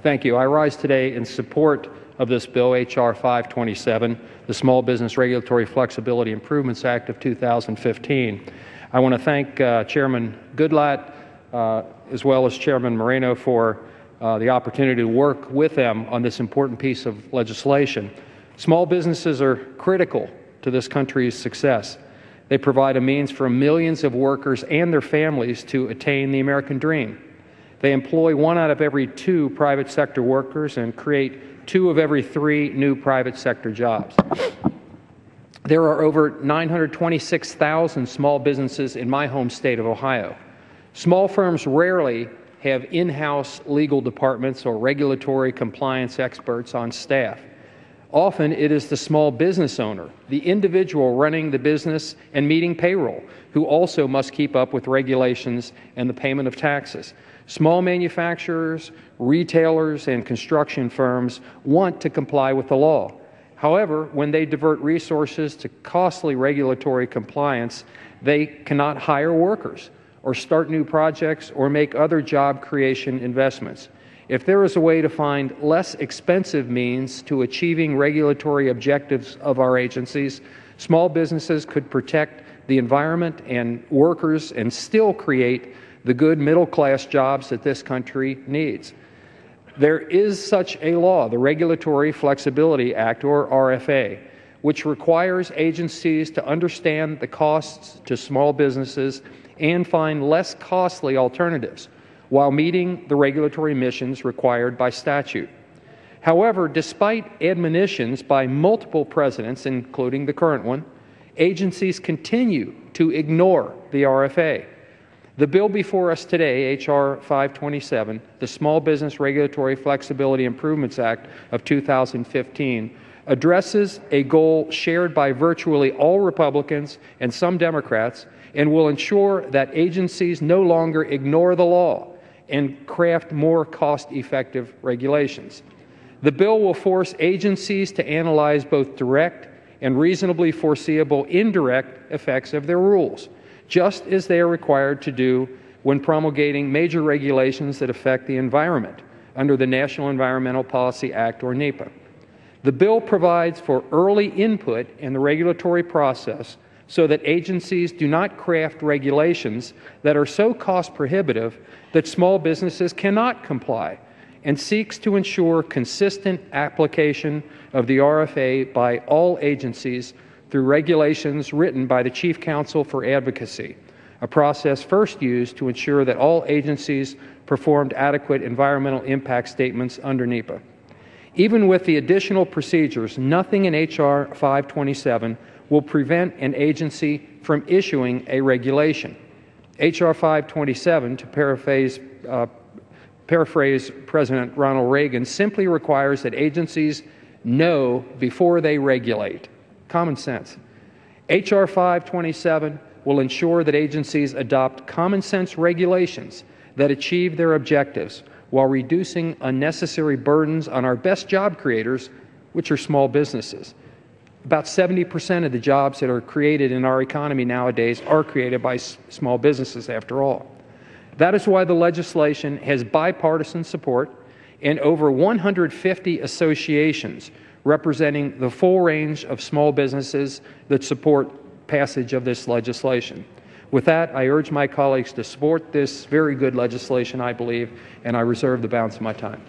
Thank you. I rise today in support of this bill, H.R. 527, the Small Business Regulatory Flexibility Improvements Act of 2015. I want to thank Chairman Goodlatte as well as Chairman Moreno for the opportunity to work with them on this important piece of legislation. Small businesses are critical to this country's success. They provide a means for millions of workers and their families to attain the American dream. They employ 1 out of every 2 private sector workers and create 2 of every 3 new private sector jobs. There are over 926,000 small businesses in my home state of Ohio. Small firms rarely have in-house legal departments or regulatory compliance experts on staff. Often it is the small business owner, the individual running the business and meeting payroll, who also must keep up with regulations and the payment of taxes. Small manufacturers, retailers, and construction firms want to comply with the law. However, when they divert resources to costly regulatory compliance, they cannot hire workers or start new projects or make other job creation investments. If there is a way to find less expensive means to achieving regulatory objectives of our agencies, small businesses could protect the environment and workers and still create the good middle-class jobs that this country needs. There is such a law, the Regulatory Flexibility Act, or RFA, which requires agencies to understand the costs to small businesses and find less costly alternatives while meeting the regulatory missions required by statute. However, despite admonitions by multiple presidents, including the current one, agencies continue to ignore the RFA. The bill before us today, H.R. 527, the Small Business Regulatory Flexibility Improvements Act of 2015, addresses a goal shared by virtually all Republicans and some Democrats and will ensure that agencies no longer ignore the law and craft more cost-effective regulations. The bill will force agencies to analyze both direct and reasonably foreseeable indirect effects of their rules, just as they are required to do when promulgating major regulations that affect the environment under the National Environmental Policy Act, or NEPA. The bill provides for early input in the regulatory process so that agencies do not craft regulations that are so cost-prohibitive that small businesses cannot comply, and seeks to ensure consistent application of the RFA by all agencies through regulations written by the Chief Counsel for Advocacy, a process first used to ensure that all agencies performed adequate environmental impact statements under NEPA. Even with the additional procedures, nothing in H.R. 527 will prevent an agency from issuing a regulation. H.R. 527, to paraphrase President Ronald Reagan, simply requires that agencies know before they regulate. Common sense. H.R. 527 will ensure that agencies adopt common sense regulations that achieve their objectives while reducing unnecessary burdens on our best job creators, which are small businesses. About 70% of the jobs that are created in our economy nowadays are created by small businesses, after all. That is why the legislation has bipartisan support and over 150 associations representing the full range of small businesses that support passage of this legislation. With that, I urge my colleagues to support this very good legislation, I believe, and I reserve the balance of my time.